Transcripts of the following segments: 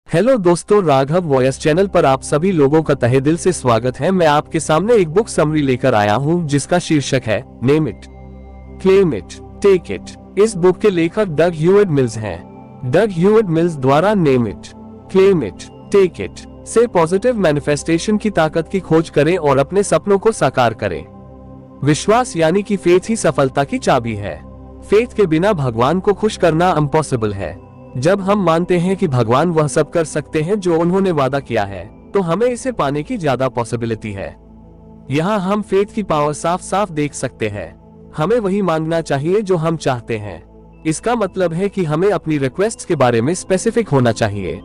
Hello दोस्तों, Raghav voice channel पर आप सभी लोगों का तहे दिल से स्वागत है। मैं आपके सामने एक बुक समरी लेकर आया हूं जिसका शीर्षक है name it, claim it, take it. इस बुक के लेखक डग ह्यूवर्ड मिल्स हैं। डग ह्यूवर्ड मिल्स द्वारा name it, claim it, take it से पॉजिटिव मैनिफेस्टेशन की ताकत की खोज करें और अपने सपनों को साकार करें। विश्वास यानी कि फेथ ही सफलता की चाबी है। फेथ के बिना भगवान को खुश करना इम्पॉसिबल है। जब हम मानते हैं कि भगवान वह सब कर सकते हैं जो उन्होंने वादा किया है, तो हमें इसे पाने की ज्यादा पॉसिबिलिटी है। यहाँ हम फेथ की पावर साफ साफ देख सकते हैं। हमें वही मांगना चाहिए जो हम चाहते हैं। इसका मतलब है कि हमें अपनी रिक्वेस्ट्स के बारे में स्पेसिफिक होना चाहिए।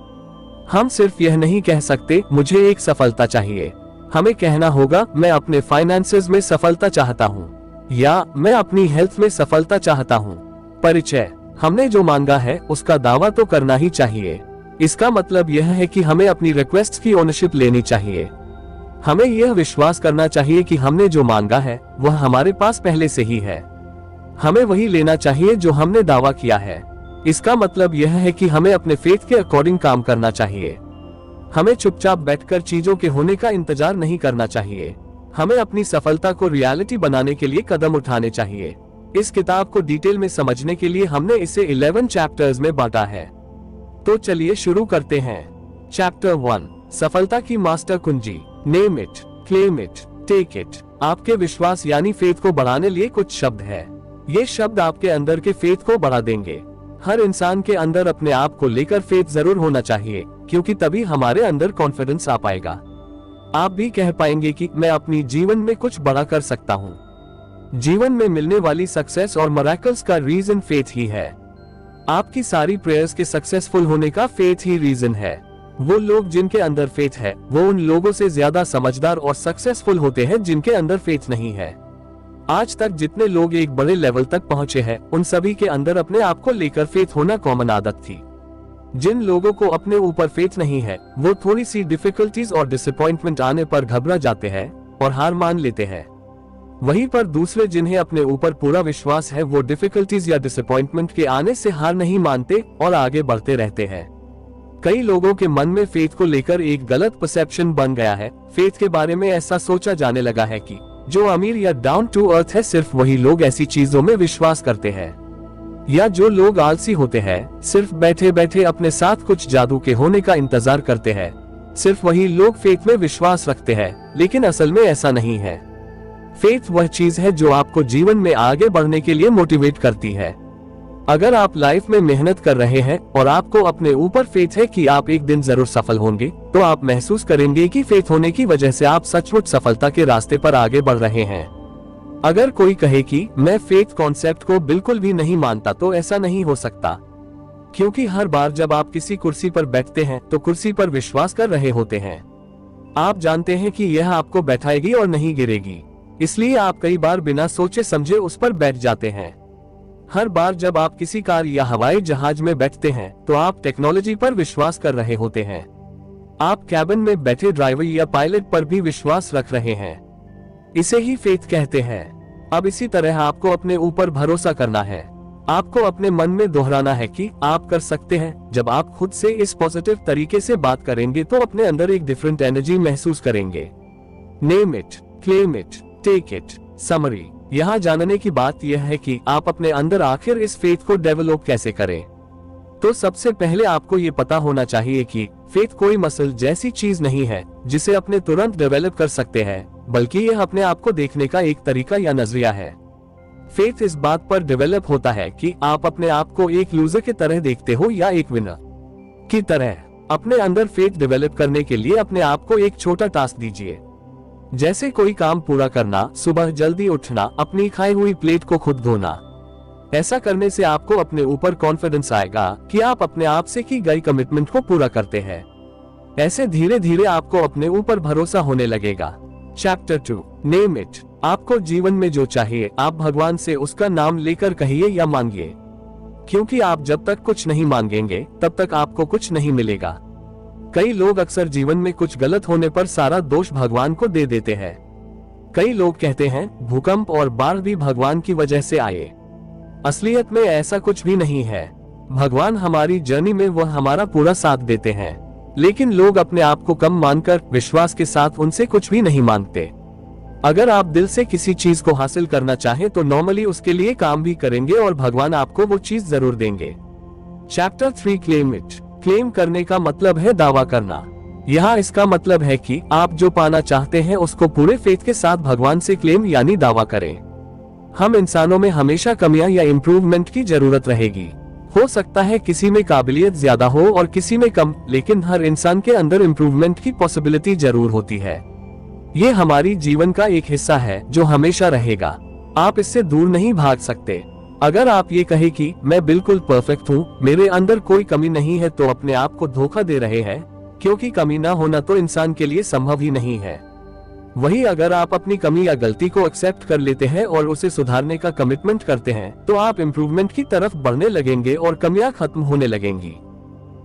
हम सिर्फ यह नहीं कह सकते मुझे एक सफलता चाहिए। हमें कहना होगा मैं अपने फाइनेंसेस में सफलता चाहता हूँ, या मैं अपनी हेल्थ में सफलता चाहता हूँ। परिचय, हमने जो मांगा है उसका दावा तो करना ही चाहिए। इसका मतलब यह है कि हमें अपनी रिक्वेस्ट की ओनरशिप लेनी चाहिए। हमें यह विश्वास करना चाहिए कि हमने जो मांगा है वह हमारे पास पहले से ही है। हमें वही लेना चाहिए जो हमने दावा किया है। इसका मतलब यह है कि हमें अपने फेथ के अकॉर्डिंग काम करना चाहिए। हमें चुपचाप बैठकर चीजों के होने का इंतजार नहीं करना चाहिए। हमें अपनी सफलता को रियलिटी बनाने के लिए कदम उठाने चाहिए। इस किताब को डिटेल में समझने के लिए हमने इसे 11 चैप्टर्स में बांटा है। तो चलिए शुरू करते हैं। चैप्टर 1, सफलता की मास्टर कुंजी। Name it, claim it, take it. आपके विश्वास यानी फेथ को बढ़ाने लिए कुछ शब्द है। ये शब्द आपके अंदर के फेथ को बढ़ा देंगे। हर इंसान के अंदर अपने आप को लेकर फेथ जरूर होना चाहिए, क्योंकि तभी हमारे अंदर कॉन्फिडेंस आ पाएगा। आप भी कह पाएंगे कि मैं अपनी जीवन में कुछ बड़ा कर सकता हूँ। जीवन में मिलने वाली सक्सेस और मिरेकल्स का रीजन फेथ ही है। आपकी सारी प्रेयर्स के सक्सेसफुल होने का फेथ ही रीजन है। वो लोग जिनके अंदर फेथ है वो उन लोगों से ज्यादा समझदार और सक्सेसफुल होते हैं जिनके अंदर फेथ नहीं है। आज तक जितने लोग एक बड़े लेवल तक पहुंचे हैं उन सभी के अंदर अपने आप को लेकर फेथ होना कॉमन आदत थी। जिन लोगों को अपने ऊपर फेथ नहीं है वो थोड़ी सी डिफिकल्टीज और डिसअपॉइंटमेंट आने पर घबरा जाते हैं और हार मान लेते हैं। वहीं पर दूसरे जिन्हें अपने ऊपर पूरा विश्वास है वो डिफिकल्टीज या डिसअपॉइंटमेंट के आने से हार नहीं मानते और आगे बढ़ते रहते हैं। कई लोगों के मन में फेथ को लेकर एक गलत परसेप्शन बन गया है। फेथ के बारे में ऐसा सोचा जाने लगा है कि जो अमीर या डाउन टू अर्थ है सिर्फ वही लोग ऐसी चीजों में विश्वास करते हैं, या जो लोग आलसी होते हैं सिर्फ बैठे बैठे अपने साथ कुछ जादू के होने का इंतजार करते हैं, सिर्फ वही लोग फेथ में विश्वास रखते हैं। लेकिन असल में ऐसा नहीं है। फेथ वह चीज है जो आपको जीवन में आगे बढ़ने के लिए मोटिवेट करती है। अगर आप लाइफ में मेहनत कर रहे हैं और आपको अपने ऊपर फेथ है कि आप एक दिन जरूर सफल होंगे, तो आप महसूस करेंगे कि फेथ होने की वजह से आप सचमुच सफलता के रास्ते पर आगे बढ़ रहे हैं। अगर कोई कहे कि मैं फेथ कॉन्सेप्ट को बिल्कुल भी नहीं मानता, तो ऐसा नहीं हो सकता, क्योंकि हर बार जब आप किसी कुर्सी पर बैठते हैं तो कुर्सी पर विश्वास कर रहे होते हैं। आप जानते हैं कि यह आपको बैठाएगी और नहीं गिरेगी, इसलिए आप कई बार बिना सोचे समझे उस पर बैठ जाते हैं। हर बार जब आप किसी कार या हवाई जहाज में बैठते हैं तो आप टेक्नोलॉजी पर विश्वास कर रहे होते हैं। आप कैबिन में बैठे ड्राइवर या पायलट पर भी विश्वास रख रहे हैं। इसे ही फेथ कहते हैं। अब इसी तरह आपको अपने ऊपर भरोसा करना है। आपको अपने मन में दोहराना है कि आप कर सकते हैं। जब आप खुद से इस पॉजिटिव तरीके से बात करेंगे तो अपने अंदर एक डिफरेंट एनर्जी महसूस करेंगे। Name it, claim it, take it. Summary, यहाँ जानने की बात यह है कि आप अपने अंदर आखिर इस फेथ को डेवलप कैसे करें। तो सबसे पहले आपको ये पता होना चाहिए कि फेथ कोई मसल जैसी चीज नहीं है जिसे अपने तुरंत डेवलप कर सकते हैं, बल्कि यह अपने आप को देखने का एक तरीका या नजरिया है। फेथ इस बात पर डेवलप होता है कि आप अपने आप को एक लूजर की तरह देखते हो या एक विनर की तरह। अपने अंदर फेथ डेवलप करने के लिए अपने आप को एक छोटा टास्क दीजिए, जैसे कोई काम पूरा करना, सुबह जल्दी उठना, अपनी खाई हुई प्लेट को खुद धोना। ऐसा करने से आपको अपने ऊपर कॉन्फिडेंस आएगा कि आप अपने आप से की गई कमिटमेंट को पूरा करते हैं। ऐसे धीरे धीरे आपको अपने ऊपर भरोसा होने लगेगा। Chapter 2, name it. आपको जीवन में जो चाहिए आप भगवान से उसका नाम लेकर कहिए या मांगिए, क्योंकि आप जब तक कुछ नहीं मांगेंगे तब तक आपको कुछ नहीं मिलेगा। कई लोग अक्सर जीवन में कुछ गलत होने पर सारा दोष भगवान को दे देते हैं। कई लोग कहते हैं भूकंप और बाढ़ भी भगवान की वजह से आए। असलियत में ऐसा कुछ भी नहीं है। भगवान हमारी जर्नी में वह हमारा पूरा साथ देते हैं। लेकिन लोग अपने आप को कम मानकर विश्वास के साथ उनसे कुछ भी नहीं मांगते। अगर आप दिल से किसी चीज को हासिल करना चाहें तो नॉर्मली उसके लिए काम भी करेंगे और भगवान आपको वो चीज जरूर देंगे। Chapter 3 claim it. क्लेम करने का मतलब है दावा करना। यहाँ इसका मतलब है कि आप जो पाना चाहते हैं उसको पूरे फेथ के साथ भगवान से क्लेम यानी दावा करें। हम इंसानों में हमेशा कमियां या इम्प्रूवमेंट की जरूरत रहेगी। हो सकता है किसी में काबिलियत ज्यादा हो और किसी में कम, लेकिन हर इंसान के अंदर इम्प्रूवमेंट की पॉसिबिलिटी जरूर होती है। ये हमारी जीवन का एक हिस्सा है जो हमेशा रहेगा। आप इससे दूर नहीं भाग सकते। अगर आप ये कहे कि मैं बिल्कुल परफेक्ट हूँ, मेरे अंदर कोई कमी नहीं है, तो अपने आप को धोखा दे रहे हैं, क्योंकि कमी ना होना तो इंसान के लिए संभव ही नहीं है। वही अगर आप अपनी कमी या गलती को एक्सेप्ट कर लेते हैं और उसे सुधारने का कमिटमेंट करते हैं तो आप इम्प्रूवमेंट की तरफ बढ़ने लगेंगे और कमियां खत्म होने लगेंगी।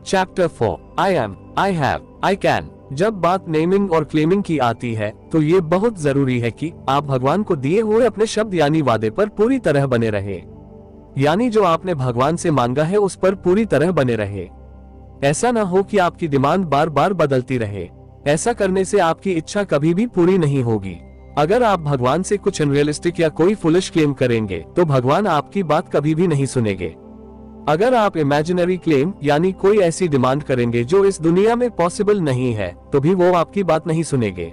Chapter 4 I am, I have, I can. जब बात नेमिंग और क्लेमिंग की आती है तो ये बहुत जरूरी है कि आप भगवान को दिए हुए अपने शब्द यानी वादे पर पूरी तरह बने रहे, यानी जो आपने भगवान से मांगा है उस पर पूरी तरह बने रहे। ऐसा ना हो कि आपकी डिमांड बार बार बदलती रहे। ऐसा करने से आपकी इच्छा कभी भी पूरी नहीं होगी। अगर आप भगवान से कुछ अनरियलिस्टिक या कोई फुलिश क्लेम करेंगे तो भगवान आपकी बात कभी भी नहीं सुनेंगे। अगर आप इमेजिनरी क्लेम यानी कोई ऐसी डिमांड करेंगे जो इस दुनिया में पॉसिबल नहीं है तो भी वो आपकी बात नहीं सुनेंगे।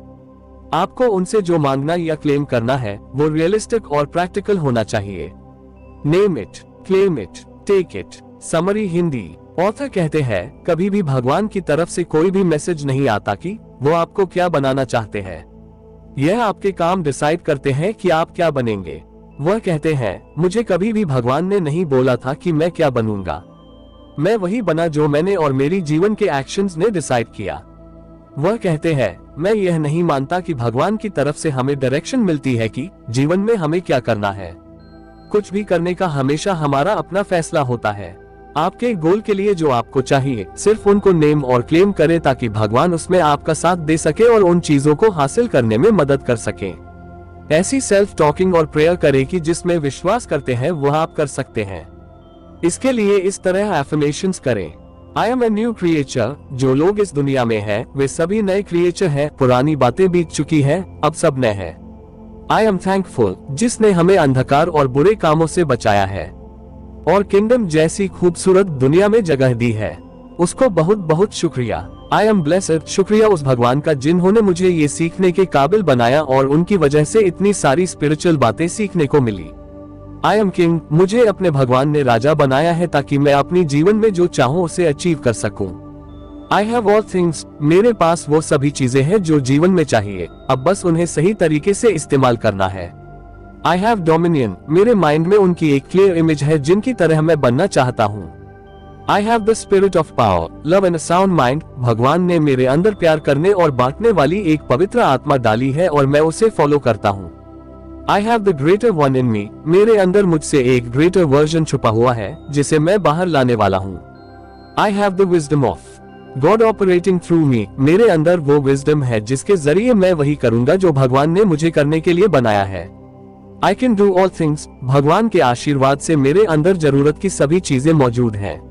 आपको उनसे जो मांगना या क्लेम करना है वो रियलिस्टिक और प्रैक्टिकल होना चाहिए। Name it, claim it, take it. Summary Hindi. Author कहते हैं कभी भी भगवान की तरफ से कोई भी मैसेज नहीं आता कि वो आपको क्या बनाना चाहते हैं। यह आपके काम डिसाइड करते हैं कि आप क्या बनेंगे। वह कहते हैं मुझे कभी भी भगवान ने नहीं बोला था कि मैं क्या बनूंगा। मैं वही बना जो मैंने और मेरी जीवन के एक्शंस ने डिसाइड किया। वह कहते हैं मैं यह नहीं मानता कि भगवान की तरफ से हमें डायरेक्शन मिलती है कि जीवन में हमें क्या करना है। कुछ भी करने का हमेशा हमारा अपना फैसला होता है। आपके गोल के लिए जो आपको चाहिए सिर्फ उनको नेम और क्लेम करें ताकि भगवान उसमें आपका साथ दे सके और उन चीजों को हासिल करने में मदद कर सके। ऐसी सेल्फ टॉकिंग और प्रेयर करें कि जिसमें विश्वास करते हैं वह आप कर सकते हैं। इसके लिए इस तरह एफर्मेशंस करें। I am a new creature. जो लोग इस दुनिया में हैं वे सभी नए क्रिएचर हैं। पुरानी बातें बीत चुकी हैं, अब सब नए हैं। आई एम थैंकफुल जिसने हमें अंधकार और बुरे कामों से बचाया है और किंगडम जैसी खूबसूरत दुनिया में जगह दी है, उसको बहुत बहुत शुक्रिया। I am blessed. शुक्रिया उस भगवान का जिन्होंने मुझे ये सीखने के काबिल बनाया और उनकी वजह से इतनी सारी स्पिरिचुअल बातें सीखने को मिली। I am king. मुझे अपने भगवान ने राजा बनाया है ताकि मैं अपनी जीवन में जो चाहूँ उसे अचीव कर सकूं। I have all things. मेरे पास वो सभी चीजें हैं जो जीवन में चाहिए, अब बस उन्हें सही तरीके से इस्तेमाल करना है। I have dominion. मेरे माइंड में उनकी एक क्लियर इमेज है जिनकी तरह मैं बनना चाहता हूँ। I have the spirit of power, love and sound mind. भगवान ने मेरे अंदर प्यार करने और बांटने वाली एक पवित्र आत्मा डाली है और मैं उसे फॉलो करता हूँ। I have the greater one in me. मेरे अंदर मुझसे एक ग्रेटर वर्जन छुपा हुआ है जिसे मैं बाहर लाने वाला हूँ। I have the wisdom of God operating through me. मेरे अंदर वो विजडम है जिसके जरिए मैं वही करूंगा जो भगवान ने मुझे करने के लिए बनाया है। I can do all things. भगवान के आशीर्वाद से मेरे अंदर जरूरत की सभी चीजें मौजूद हैं।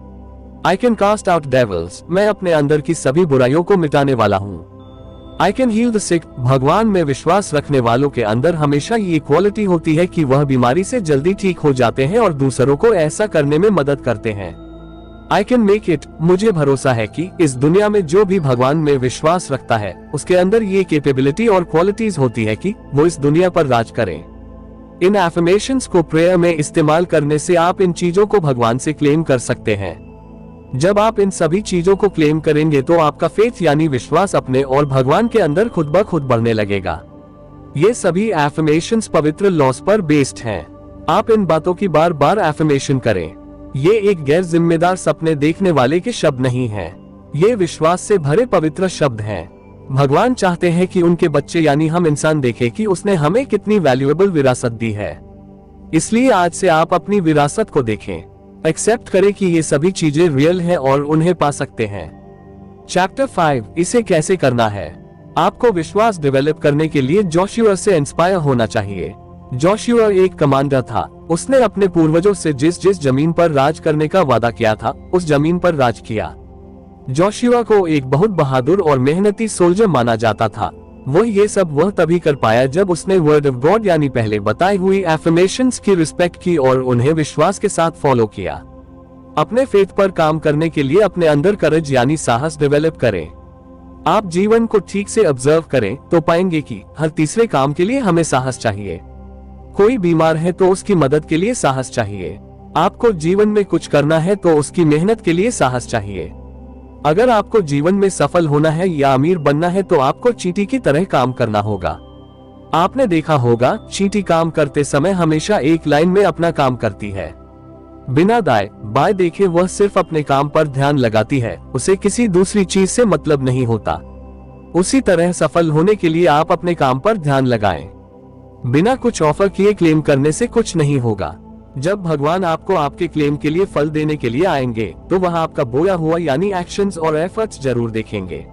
I can cast out devils. मैं अपने अंदर की सभी बुराइयों को मिटाने वाला हूँ। आई कैन हील द सिक। भगवान में विश्वास रखने वालों के अंदर हमेशा ये क्वालिटी होती है कि वह बीमारी से जल्दी ठीक हो जाते हैं और दूसरों को ऐसा करने में मदद करते हैं। I can make it. मुझे भरोसा है कि इस दुनिया में जो भी भगवान में विश्वास रखता है उसके अंदर ये कैपेबिलिटी और क्वालिटीज होती है कि वो इस दुनिया पर राज करें। इन एफर्मेशंस को प्रेयर में इस्तेमाल करने से आप इन चीजों को भगवान से क्लेम कर सकते हैं। जब आप इन सभी चीजों को क्लेम करेंगे तो आपका फेथ यानी विश्वास अपने और भगवान के अंदर खुद ब खुद बढ़ने लगेगा। ये सभी एफर्मेशंस पवित्र लॉस पर बेस्ड हैं। आप इन बातों की बार बार एफर्मेशन करें। ये एक गैर जिम्मेदार सपने देखने वाले के शब्द नहीं हैं। ये विश्वास से भरे पवित्र शब्द हैं। भगवान चाहते हैं कि उनके बच्चे यानी हम इंसान देखें कि उसने हमें कितनी वैल्यूएबल विरासत दी है। इसलिए आज से आप अपनी विरासत को देखें, एक्सेप्ट करें कि ये सभी चीजें रियल हैं और उन्हें पा सकते हैं। चैप्टर 5 इसे कैसे करना है। आपको विश्वास डेवलप करने के लिए जोशुआ से इंस्पायर होना चाहिए। जोशुआ एक कमांडर था। उसने अपने पूर्वजों से जिस जिस जमीन पर राज करने का वादा किया था उस जमीन पर राज किया। जोशुआ को एक बहुत बहादुर और मेहनती सोल्जर माना जाता था। ये सब वह तभी कर पाया जब उसने वर्ड ऑफ गॉड यानी पहले बताई हुई एफर्मेशंस की रिस्पेक्ट की और उन्हें विश्वास के साथ फॉलो किया। अपने फेथ पर काम करने के लिए अपने अंदर करेज यानी साहस डेवलप करें। आप जीवन को ठीक से ऑब्जर्व करें तो पाएंगे कि हर तीसरे काम के लिए हमें साहस चाहिए। कोई बीमार है तो उसकी मदद के लिए साहस चाहिए। आपको जीवन में कुछ करना है तो उसकी मेहनत के लिए साहस चाहिए। अगर आपको जीवन में सफल होना है या अमीर बनना है तो आपको चींटी की तरह काम करना होगा। आपने देखा होगा, चींटी काम करते समय हमेशा एक लाइन में अपना काम करती है, बिना दाएं बाएं देखे। वह सिर्फ अपने काम पर ध्यान लगाती है, उसे किसी दूसरी चीज से मतलब नहीं होता। उसी तरह सफल होने के लिए आप अपने काम पर ध्यान लगाएं। बिना कुछ ऑफर किए क्लेम करने से कुछ नहीं होगा। जब भगवान आपको आपके क्लेम के लिए फल देने के लिए आएंगे तो वह आपका बोया हुआ यानी एक्शंस और एफर्ट्स जरूर देखेंगे।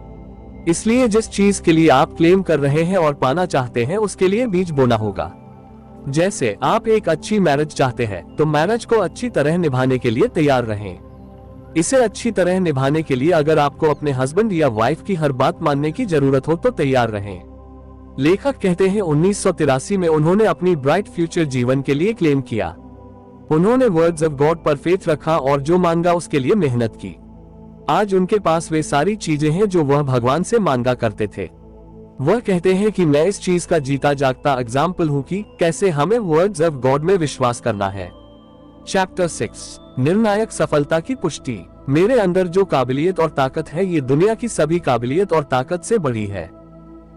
इसलिए जिस चीज के लिए आप क्लेम कर रहे हैं और पाना चाहते हैं उसके लिए बीज बोना होगा। जैसे आप एक अच्छी मैरिज चाहते हैं तो मैरिज को अच्छी तरह निभाने के लिए तैयार रहें। इसे अच्छी तरह निभाने के लिए अगर आपको अपने हस्बैंड या वाइफ की हर बात मानने की जरूरत हो तो तैयार रहें। लेखक कहते हैं 1983 में उन्होंने अपनी ब्राइट फ्यूचर जीवन के लिए क्लेम किया। उन्होंने वर्ड्स ऑफ गॉड पर फेथ रखा और जो मांगा उसके लिए मेहनत की। आज उनके पास वे सारी चीजें हैं जो वह भगवान से मांगा करते थे। वह कहते हैं कि मैं इस चीज का जीता जागता एग्जाम्पल हूँ कि कैसे हमें वर्ड्स ऑफ गॉड में विश्वास करना है। चैप्टर 6 निर्णायक सफलता की पुष्टि। मेरे अंदर जो काबिलियत और ताकत है ये दुनिया की सभी काबिलियत और ताकत से बड़ी है।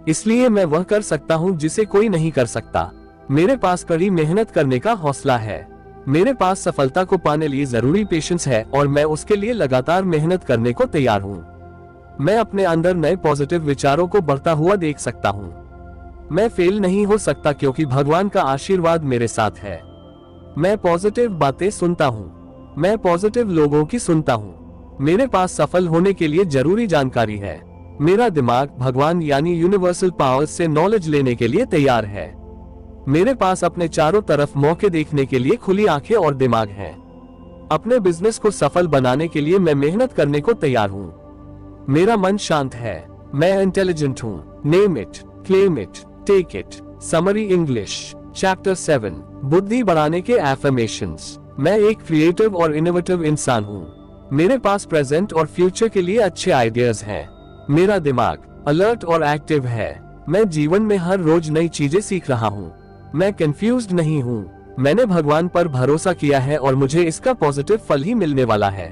इसलिए मैं वह कर सकता हूँ जिसे कोई नहीं कर सकता। मेरे पास कड़ी मेहनत करने का हौसला है। मेरे पास सफलता को पाने लिए जरूरी पेशेंस है और मैं उसके लिए लगातार मेहनत करने को तैयार हूँ। मैं अपने अंदर नए पॉजिटिव विचारों को बढ़ता हुआ देख सकता हूँ। मैं फेल नहीं हो सकता क्योंकि भगवान का आशीर्वाद मेरे साथ है। मैं पॉजिटिव बातें सुनता हूँ। मैं पॉजिटिव लोगों की सुनता हूँ। मेरे पास सफल होने के लिए जरूरी जानकारी है। मेरा दिमाग भगवान यानी यूनिवर्सल पावर्स से नॉलेज लेने के लिए तैयार है। मेरे पास अपने चारों तरफ मौके देखने के लिए खुली आंखें और दिमाग है। अपने बिजनेस को सफल बनाने के लिए मैं मेहनत करने को तैयार हूँ। मेरा मन शांत है। मैं इंटेलिजेंट हूँ। Name it, claim it, take it. Summary English. Chapter 7 बुद्धि बढ़ाने के एफर्मेशंस। मैं एक क्रिएटिव और इनोवेटिव इंसान हूँ। मेरे पास प्रेजेंट और फ्यूचर के लिए अच्छे आइडियाज हैं। मेरा दिमाग अलर्ट और एक्टिव है। मैं जीवन में हर रोज नई चीजें सीख रहा हूँ। मैं कंफ्यूज्ड नहीं हूँ। मैंने भगवान पर भरोसा किया है और मुझे इसका पॉजिटिव फल ही मिलने वाला है।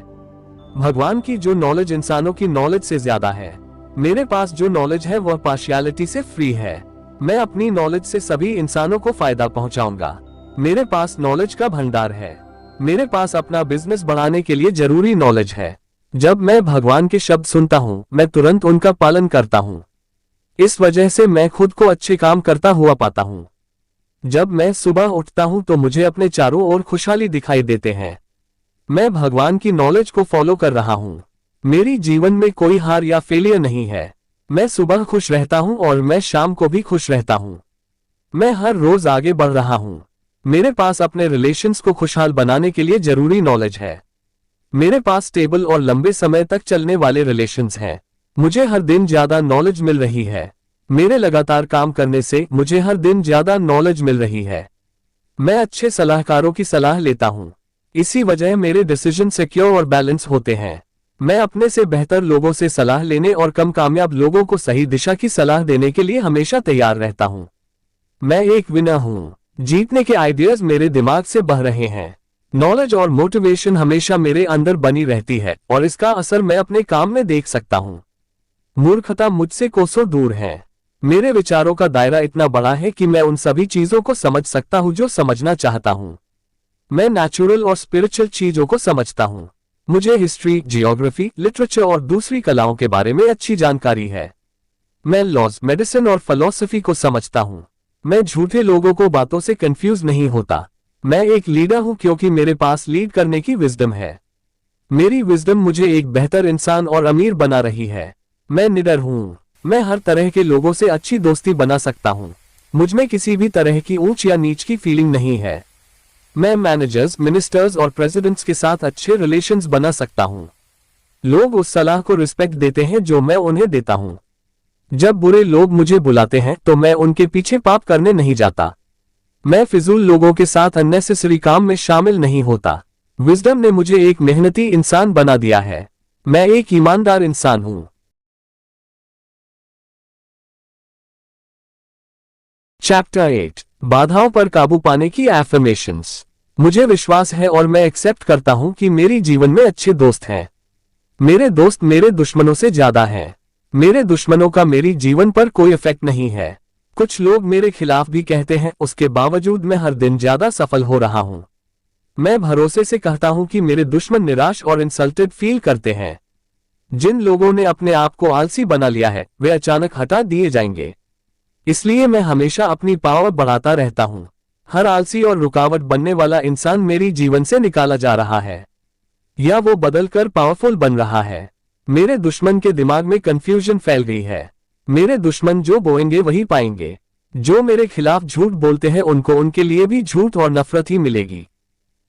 भगवान की जो नॉलेज इंसानों की नॉलेज से ज्यादा है। मेरे पास जो नॉलेज है वह पार्शियलिटी से फ्री है। मैं अपनी नॉलेज से सभी इंसानों को फायदा पहुंचाऊंगा। मेरे पास नॉलेज का भंडार है। मेरे पास अपना बिजनेस बढ़ाने के लिए जरूरी नॉलेज है। जब मैं भगवान के शब्द सुनता हूँ मैं तुरंत उनका पालन करता हूँ। इस वजह से मैं खुद को अच्छे काम करता हुआ पाता हूँ। जब मैं सुबह उठता हूँ तो मुझे अपने चारों ओर खुशहाली दिखाई देते हैं। मैं भगवान की नॉलेज को फॉलो कर रहा हूँ। मेरी जीवन में कोई हार या फेलियर नहीं है। मैं सुबह खुश रहता हूँ और मैं शाम को भी खुश रहता हूँ। मैं हर रोज आगे बढ़ रहा हूँ। मेरे पास अपने रिलेशंस को खुशहाल बनाने के लिए जरूरी नॉलेज है। मेरे पास स्टेबल और लंबे समय तक चलने वाले रिलेशंस हैं। मुझे हर दिन ज्यादा नॉलेज मिल रही है। मेरे लगातार काम करने से मुझे हर दिन ज्यादा नॉलेज मिल रही है। मैं अच्छे सलाहकारों की सलाह लेता हूँ। इसी वजह मेरे डिसीजन सिक्योर और बैलेंस होते हैं। मैं अपने से बेहतर लोगों से सलाह लेने और कम कामयाब लोगों को सही दिशा की सलाह देने के लिए हमेशा तैयार रहता हूँ। मैं एक विनर हूँ। जीतने के आइडियाज मेरे दिमाग से बह रहे हैं। नॉलेज और मोटिवेशन हमेशा मेरे अंदर बनी रहती है और इसका असर मैं अपने काम में देख सकता हूँ। मूर्खता मुझसे कोसों दूर है। मेरे विचारों का दायरा इतना बड़ा है कि मैं उन सभी चीजों को समझ सकता हूँ जो समझना चाहता हूँ। मैं नेचुरल और स्पिरिचुअल चीजों को समझता हूँ। मुझे हिस्ट्री, जियोग्राफी, लिटरेचर और दूसरी कलाओं के बारे में अच्छी जानकारी है। मैं लॉज, मेडिसिन और फिलॉसफी को समझता हूँ। मैं झूठे लोगों को बातों से कंफ्यूज नहीं होता। मैं एक लीडर हूँ क्योंकि मेरे पास लीड करने की विजडम है। मेरी विजडम मुझे एक बेहतर इंसान और अमीर बना रही है। मैं निडर हूँ। मैं हर तरह के लोगों से अच्छी दोस्ती बना सकता हूँ। मुझमें किसी भी तरह की ऊंच या नीच की फीलिंग नहीं है। मैं मैनेजर्स, मिनिस्टर्स और प्रेसिडेंट्स के साथ अच्छे रिलेशंस बना सकता हूँ। लोग उस सलाह को रिस्पेक्ट देते हैं जो मैं उन्हें देता हूं। जब बुरे लोग मुझे बुलाते हैं तो मैं उनके पीछे पाप करने नहीं जाता। मैं फिजूल लोगों के साथ अननेसेसरी काम में शामिल नहीं होता। विजडम ने मुझे एक मेहनती इंसान बना दिया है। मैं एक ईमानदार इंसान हूं। चैप्टर 8, बाधाओं पर काबू पाने की एफर्मेशंस। मुझे विश्वास है और मैं एक्सेप्ट करता हूं कि मेरी जीवन में अच्छे दोस्त हैं। मेरे दोस्त मेरे दुश्मनों से ज्यादा हैं। मेरे दुश्मनों का मेरी जीवन पर कोई इफेक्ट नहीं है। कुछ लोग मेरे खिलाफ भी कहते हैं, उसके बावजूद मैं हर दिन ज्यादा सफल हो रहा हूं। मैं भरोसे से कहता हूं कि मेरे दुश्मन निराश और इंसल्टेड फील करते हैं। जिन लोगों ने अपने आप को आलसी बना लिया है वे अचानक हटा दिए जाएंगे। इसलिए मैं हमेशा अपनी पावर बढ़ाता रहता हूं। हर आलसी और रुकावट बनने वाला इंसान मेरी जीवन से निकाला जा रहा है या वो बदलकर पावरफुल बन रहा है। मेरे दुश्मन के दिमाग में कंफ्यूजन फैल गई है। मेरे दुश्मन जो बोएंगे वही पाएंगे। जो मेरे खिलाफ झूठ बोलते हैं उनको उनके लिए भी झूठ और नफरत ही मिलेगी।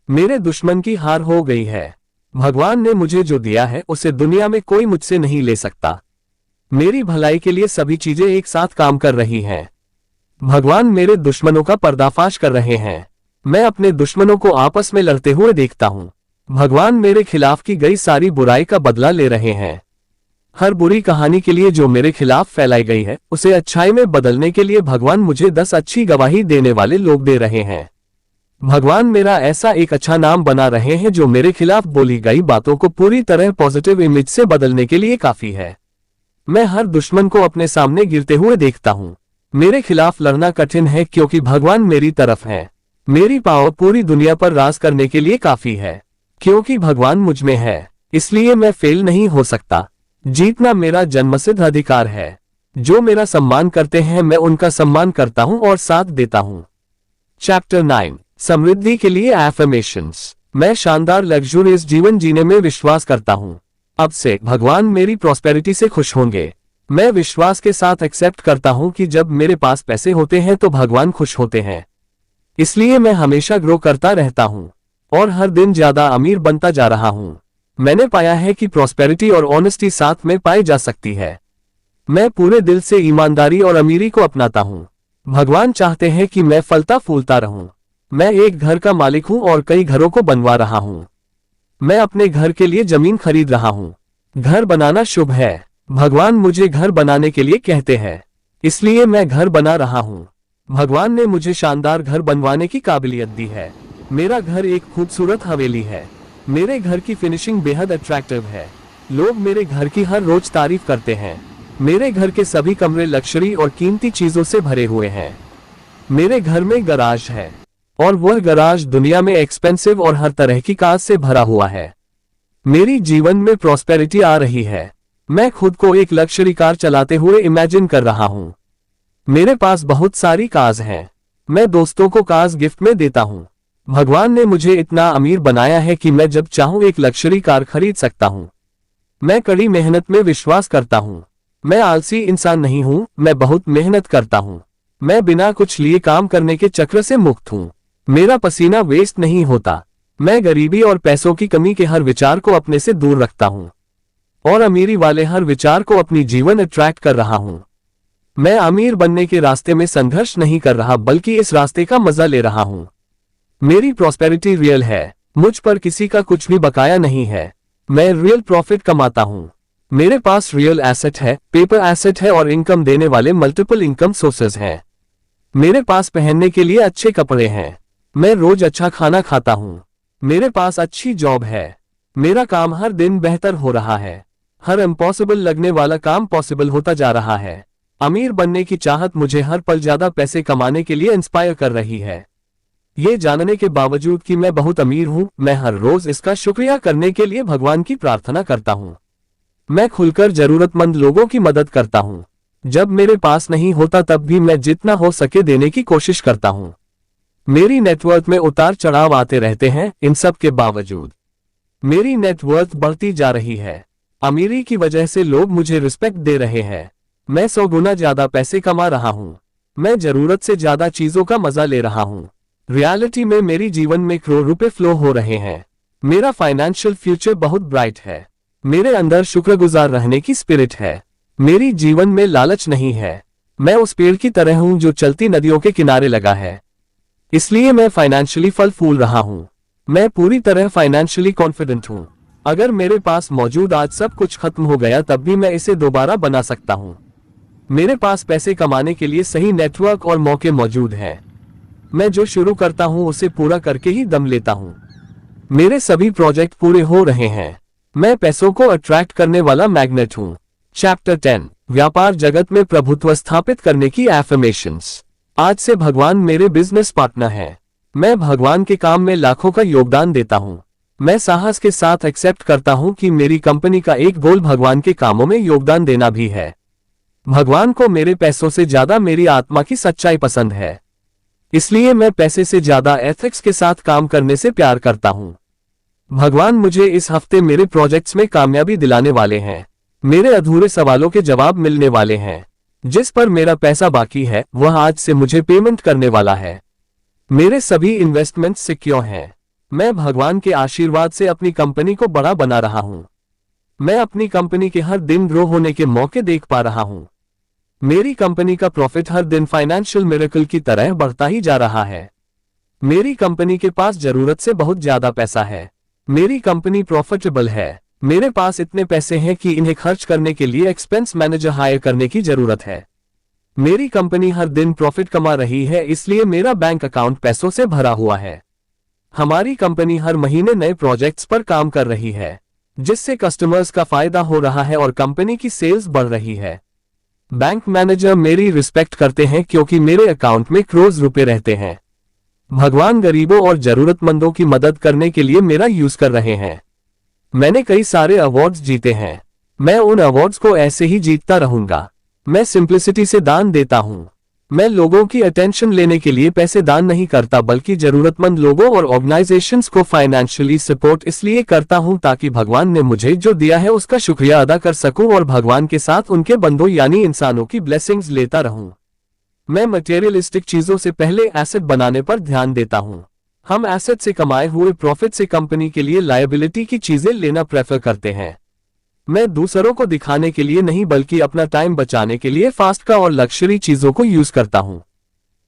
मेरे दुश्मन की हार हो गई है। भगवान ने मुझे जो दिया है उसे दुनिया में कोई मुझसे नहीं ले सकता। मेरी भलाई के लिए सभी चीजें एक साथ काम कर रही हैं। भगवान मेरे दुश्मनों का पर्दाफाश कर रहे हैं। मैं अपने दुश्मनों को आपस में लड़ते हुए देखता हूं। भगवान मेरे खिलाफ की गई सारी बुराई का बदला ले रहे हैं। हर बुरी कहानी के लिए जो मेरे खिलाफ फैलाई गई है उसे अच्छाई में बदलने के लिए भगवान मुझे 10 अच्छी गवाही देने वाले लोग दे रहे हैं। भगवान मेरा ऐसा एक अच्छा नाम बना रहे हैं जो मेरे खिलाफ बोली गई बातों को पूरी तरह पॉजिटिव इमेज से बदलने के लिए काफी है। मैं हर दुश्मन को अपने सामने गिरते हुए देखता हूं। मेरे खिलाफ लड़ना कठिन है क्योंकि भगवान मेरी तरफ है। मेरी पावर पूरी दुनिया पर राज करने के लिए काफी है। क्योंकि भगवान मुझ में है इसलिए मैं फेल नहीं हो सकता। जीतना मेरा जन्मसिद्ध अधिकार है। जो मेरा सम्मान करते हैं मैं उनका सम्मान करता हूं और साथ देता हूं। चैप्टर 9, समृद्धि के लिए एफर्मेशंस। मैं शानदार लग्जूरियस जीवन जीने में विश्वास करता हूं। अब से भगवान मेरी प्रॉस्पेरिटी से खुश होंगे। मैं विश्वास के साथ एक्सेप्ट करता हूं कि जब मेरे पास पैसे होते हैं तो भगवान खुश होते हैं। इसलिए मैं हमेशा ग्रो करता रहता हूं और हर दिन ज्यादा अमीर बनता जा रहा हूं। मैंने पाया है कि प्रॉस्पेरिटी और ऑनेस्टी साथ में पाई जा सकती है। मैं पूरे दिल से ईमानदारी और अमीरी को अपनाता हूं। भगवान चाहते हैं कि मैं फलता फूलता रहूं। मैं एक घर का मालिक हूं और कई घरों को बनवा रहा हूं। मैं अपने घर के लिए जमीन खरीद रहा हूं। घर बनाना शुभ है। भगवान मुझे घर बनाने के लिए कहते हैं इसलिए मैं घर बना रहा हूं। भगवान ने मुझे शानदार घर बनवाने की काबिलियत दी है। मेरा घर एक खूबसूरत हवेली है। मेरे घर की फिनिशिंग बेहद अट्रैक्टिव है। लोग मेरे घर की हर रोज तारीफ करते हैं। मेरे घर के सभी कमरे लग्जरी और कीमती चीजों से भरे हुए हैं। मेरे घर में गराज है और वह गराज दुनिया में एक्सपेंसिव और हर तरह की कार से भरा हुआ है। मेरी जीवन में प्रॉस्पेरिटी आ रही है। मैं खुद को एक लग्जरी कार चलाते हुए इमेजिन कर रहा हूं। मेरे पास बहुत सारी कार्स हैं। मैं दोस्तों को कार्स गिफ्ट में देता हूं। भगवान ने मुझे इतना अमीर बनाया है कि मैं जब चाहूं एक लग्जरी कार खरीद सकता हूं। मैं कड़ी मेहनत में विश्वास करता हूं। मैं आलसी इंसान नहीं हूं, मैं बहुत मेहनत करता हूं। मैं बिना कुछ लिए काम करने के चक्र से मुक्त हूं। मेरा पसीना वेस्ट नहीं होता। मैं गरीबी और पैसों की कमी के हर विचार को अपने से दूर रखता हूं और अमीरी वाले हर विचार को अपनी जीवन अट्रैक्ट कर रहा हूं। मैं अमीर बनने के रास्ते में संघर्ष नहीं कर रहा बल्कि इस रास्ते का मजा ले रहा हूं। मेरी प्रॉस्पेरिटी रियल है। मुझ पर किसी का कुछ भी बकाया नहीं है। मैं रियल प्रॉफिट कमाता हूं। मेरे पास रियल एसेट है, पेपर एसेट है और इनकम देने वाले मल्टीपल इनकम सोर्सेज हैं। मेरे पास पहनने के लिए अच्छे कपड़े हैं। मैं रोज अच्छा खाना खाता हूं। मेरे पास अच्छी जॉब है। मेरा काम हर दिन बेहतर हो रहा है। हर इम्पॉसिबल लगने वाला काम पॉसिबल होता जा रहा है। अमीर बनने की चाहत मुझे हर पल ज्यादा पैसे कमाने के लिए इंस्पायर कर रही है। ये जानने के बावजूद कि मैं बहुत अमीर हूं, मैं हर रोज इसका शुक्रिया करने के लिए भगवान की प्रार्थना करता हूं। मैं खुलकर जरूरतमंद लोगों की मदद करता हूं। जब मेरे पास नहीं होता तब भी मैं जितना हो सके देने की कोशिश करता हूं। मेरी नेटवर्थ में उतार चढ़ाव आते रहते हैं, इन सब के बावजूद मेरी नेटवर्थ बढ़ती जा रही है। अमीरी की वजह से लोग मुझे रिस्पेक्ट दे रहे हैं। मैं 100 गुना ज्यादा पैसे कमा रहा हूं। मैं जरूरत से ज्यादा चीजों का मजा ले रहा हूं। रियलिटी में मेरी जीवन में करोड़ रुपए फ्लो हो रहे हैं। मेरा फाइनेंशियल फ्यूचर बहुत ब्राइट है। मेरे अंदर शुक्रगुजार रहने की स्पिरिट है। मेरी जीवन में लालच नहीं है। मैं उस पेड़ की तरह हूं जो चलती नदियों के किनारे लगा है। इसलिए मैं फाइनेंशियली फल फूल रहा हूं। मैं पूरी तरह फाइनेंशियली कॉन्फिडेंट हूं। अगर मेरे पास मौजूद आज सब कुछ खत्म हो गया तब भी मैं इसे दोबारा बना सकता हूं। मेरे पास पैसे कमाने के लिए सही नेटवर्क और मौके मौजूद हैं। मैं जो शुरू करता हूं उसे पूरा करके ही दम लेता हूं। मेरे सभी प्रोजेक्ट पूरे हो रहे हैं। मैं पैसों को अट्रैक्ट करने वाला मैग्नेट हूं। चैप्टर 10 व्यापार जगत में प्रभुत्व स्थापित करने की एफर्मेशंस। आज से भगवान मेरे बिजनेस पार्टनर हैं। मैं भगवान के काम में लाखों का योगदान देता हूं। मैं साहस के साथ एक्सेप्ट करता हूं कि मेरी कंपनी का एक गोल भगवान के कामों में योगदान देना भी है। भगवान को मेरे पैसों से ज्यादा मेरी आत्मा की सच्चाई पसंद है। इसलिए मैं पैसे से ज्यादा एथिक्स के साथ काम करने से प्यार करता हूं। भगवान मुझे इस हफ्ते मेरे प्रोजेक्ट्स में कामयाबी दिलाने वाले हैं। मेरे अधूरे सवालों के जवाब मिलने वाले हैं। जिस पर मेरा पैसा बाकी है वह आज से मुझे पेमेंट करने वाला है। मेरे सभी इन्वेस्टमेंट सिक्योर हैं। मैं भगवान के आशीर्वाद से अपनी कंपनी को बड़ा बना रहा हूं। मैं अपनी कंपनी के हर दिन ग्रो होने के मौके देख पा रहा हूं। मेरी कंपनी का प्रॉफिट हर दिन फाइनेंशियल मिरेकल की तरह बढ़ता ही जा रहा है। मेरी कंपनी के पास जरूरत से बहुत ज्यादा पैसा है। मेरी कंपनी प्रॉफिटेबल है। मेरे पास इतने पैसे हैं कि इन्हें खर्च करने के लिए एक्सपेंस मैनेजर हायर करने की जरूरत है। मेरी कंपनी हर दिन प्रॉफिट कमा रही है, इसलिए मेरा बैंक अकाउंट पैसों से भरा हुआ है। हमारी कंपनी हर महीने नए प्रोजेक्ट्स पर काम कर रही है, जिससे कस्टमर्स का फायदा हो रहा है और कंपनी की सेल्स बढ़ रही है। बैंक मैनेजर मेरी रिस्पेक्ट करते हैं क्योंकि मेरे अकाउंट में करोड़ रुपए रहते हैं। भगवान गरीबों और जरूरतमंदों की मदद करने के लिए मेरा यूज कर रहे हैं। मैंने कई सारे अवार्ड्स जीते हैं। मैं उन अवार्ड्स को ऐसे ही जीतता रहूंगा। मैं सिंप्लिसिटी से दान देता हूं। मैं लोगों की अटेंशन लेने के लिए पैसे दान नहीं करता, बल्कि जरूरतमंद लोगों और ऑर्गेनाइजेशंस को फाइनेंशियली सपोर्ट इसलिए करता हूं ताकि भगवान ने मुझे जो दिया है उसका शुक्रिया अदा कर सकूं और भगवान के साथ उनके बंदों यानी इंसानों की ब्लेसिंग्स लेता रहूं। मैं मटेरियलिस्टिक चीजों से पहले एसेट बनाने पर ध्यान देता हूं। हम एसेट से कमाए हुए प्रॉफिट से कंपनी के लिए लायबिलिटी की चीजें लेना प्रेफर करते हैं। मैं दूसरों को दिखाने के लिए नहीं बल्कि अपना टाइम बचाने के लिए फास्ट का और लग्जरी चीजों को यूज करता हूं।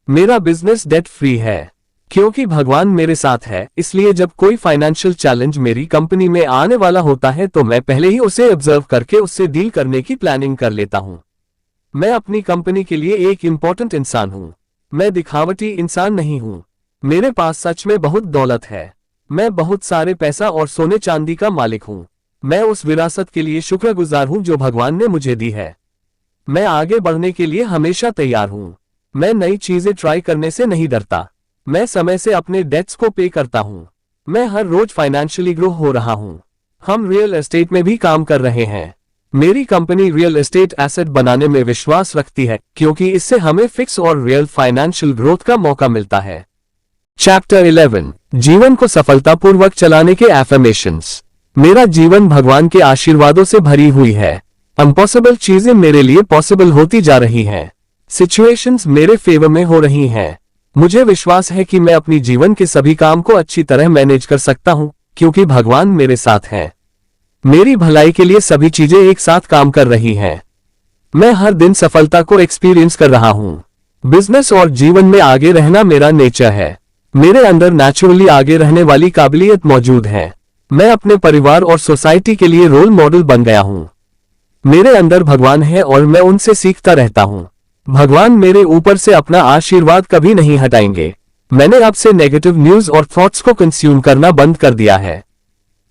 मेरा बिजनेस डेट फ्री है क्योंकि भगवान मेरे साथ है। इसलिए जब कोई फाइनेंशियल चैलेंज मेरी कंपनी में आने वाला होता है तो मैं पहले ही उसे ऑब्जर्व करके उससे डील करने की प्लानिंग कर लेता हूं। मैं अपनी कंपनी के लिए एक इंपॉर्टेंट इंसान हूं। मैं दिखावटी इंसान नहीं हूं। मेरे पास सच में बहुत दौलत है। मैं बहुत सारे पैसा और सोने चांदी का मालिक हूं। मैं उस विरासत के लिए शुक्रगुजार हूं जो भगवान ने मुझे दी है। मैं आगे बढ़ने के लिए हमेशा तैयार हूं। मैं नई चीजें ट्राई करने से नहीं डरता। मैं समय से अपने डेट्स को पे करता हूं। मैं हर रोज फाइनेंशियली ग्रो हो रहा हूं। हम रियल एस्टेट में भी काम कर रहे हैं। मेरी कंपनी रियल एस्टेट एसेट बनाने में विश्वास रखती है क्योंकि इससे हमें फिक्स और रियल फाइनेंशियल ग्रोथ का मौका मिलता है। चैप्टर 11 जीवन को सफलतापूर्वक चलाने के एफर्मेशंस। मेरा जीवन भगवान के आशीर्वादों से भरी हुई है। इम्पॉसिबल चीजें मेरे लिए पॉसिबल होती जा रही हैं। सिचुएशंस मेरे फेवर में हो रही हैं। मुझे विश्वास है कि मैं अपनी जीवन के सभी काम को अच्छी तरह मैनेज कर सकता हूं क्योंकि भगवान मेरे साथ हैं। मेरी भलाई के लिए सभी चीजें एक साथ काम कर रही हैं। मैं हर दिन सफलता को एक्सपीरियंस कर रहा हूं। बिजनेस और जीवन में आगे रहना मेरा नेचर है। मेरे अंदर नेचुरली आगे रहने वाली काबिलियत मौजूद है। मैं अपने परिवार और सोसाइटी के लिए रोल मॉडल बन गया हूं। मेरे अंदर भगवान है और मैं उनसे सीखता रहता हूं। भगवान मेरे ऊपर से अपना आशीर्वाद कभी नहीं हटाएंगे। मैंने अब से नेगेटिव न्यूज और थॉट्स को कंज्यूम करना बंद कर दिया है।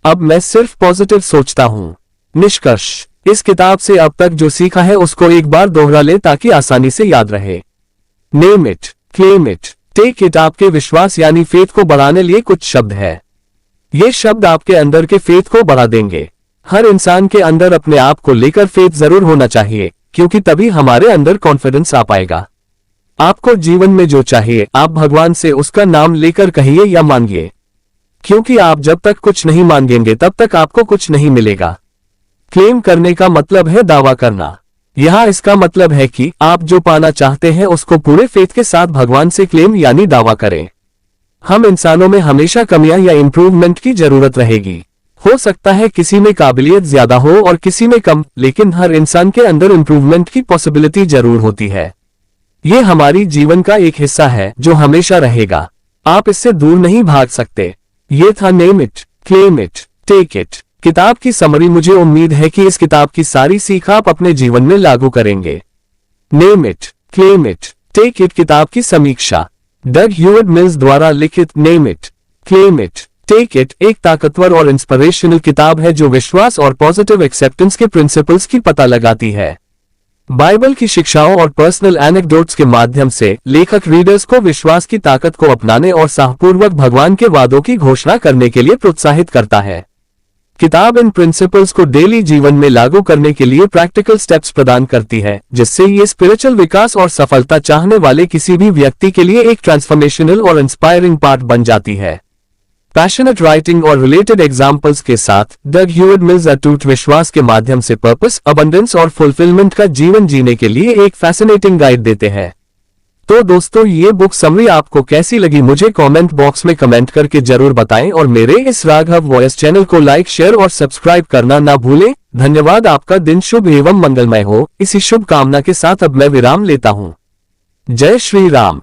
अब मैं सिर्फ पॉजिटिव सोचता हूं। निष्कर्ष, इस किताब से अब तक जो सीखा है उसको एक बार दोहरा ले ताकि आसानी से याद रहे। Name it, claim it, take it आपके विश्वास यानी फेथ को बढ़ाने लिए कुछ शब्द है। ये शब्द आपके अंदर के फेथ को बढ़ा देंगे। हर इंसान के अंदर अपने आप को लेकर फेथ जरूर होना चाहिए क्योंकि तभी हमारे अंदर कॉन्फिडेंस आ पाएगा। आपको जीवन में जो चाहिए आप भगवान से उसका नाम लेकर कहिए या मांगिए, क्योंकि आप जब तक कुछ नहीं मांगेंगे तब तक आपको कुछ नहीं मिलेगा। क्लेम करने का मतलब है दावा करना। यहाँ इसका मतलब है कि आप जो पाना चाहते हैं उसको पूरे फेथ के साथ भगवान से क्लेम यानी दावा करें। हम इंसानों में हमेशा कमियां या इंप्रूवमेंट की जरूरत रहेगी। हो सकता है किसी में काबिलियत ज्यादा हो और किसी में कम, लेकिन हर इंसान के अंदर इंप्रूवमेंट की पॉसिबिलिटी जरूर होती है। ये हमारी जीवन का एक हिस्सा है जो हमेशा रहेगा। आप इससे दूर नहीं भाग सकते। ये था name it, claim it, take it किताब की समरी। मुझे उम्मीद है कि इस किताब की सारी सीख आप अपने जीवन में लागू करेंगे। Name it, claim it, take it किताब की समीक्षा। डग ह्यूवर्ड मिल्स द्वारा लिखित name it, claim it, take it एक ताकतवर और इंस्पिरेशनल किताब है जो विश्वास और पॉजिटिव एक्सेप्टेंस के प्रिंसिपल्स की पता लगाती है। बाइबल की शिक्षाओं और पर्सनल एनेक्डोट्स के माध्यम से लेखक रीडर्स को विश्वास की ताकत को अपनाने और साहपूर्वक भगवान के वादों की घोषणा करने के लिए प्रोत्साहित करता है। किताब इन प्रिंसिपल्स को डेली जीवन में लागू करने के लिए प्रैक्टिकल स्टेप्स प्रदान करती है, जिससे ये स्पिरिचुअल विकास और सफलता चाहने वाले किसी भी व्यक्ति के लिए एक ट्रांसफॉर्मेशनल और इंस्पायरिंग पार्ट बन जाती है। पैशनेट राइटिंग और रिलेटेड एग्जाम्पल्स के साथ डग ह्यूवर्ड मिल्स अटूट विश्वास के माध्यम से पर्पस, अबंडेंस और फुलफिलमेंट का जीवन जीने के लिए एक फैसिनेटिंग गाइड देते हैं। तो दोस्तों, ये बुक समरी आपको कैसी लगी मुझे कमेंट बॉक्स में कमेंट करके जरूर बताएं और मेरे इस राघव वॉयस चैनल को लाइक, शेयर और सब्सक्राइब करना ना भूलें। धन्यवाद। आपका दिन शुभ एवं मंगलमय हो। इसी शुभ कामना के साथ अब मैं विराम लेता हूं। जय श्री राम।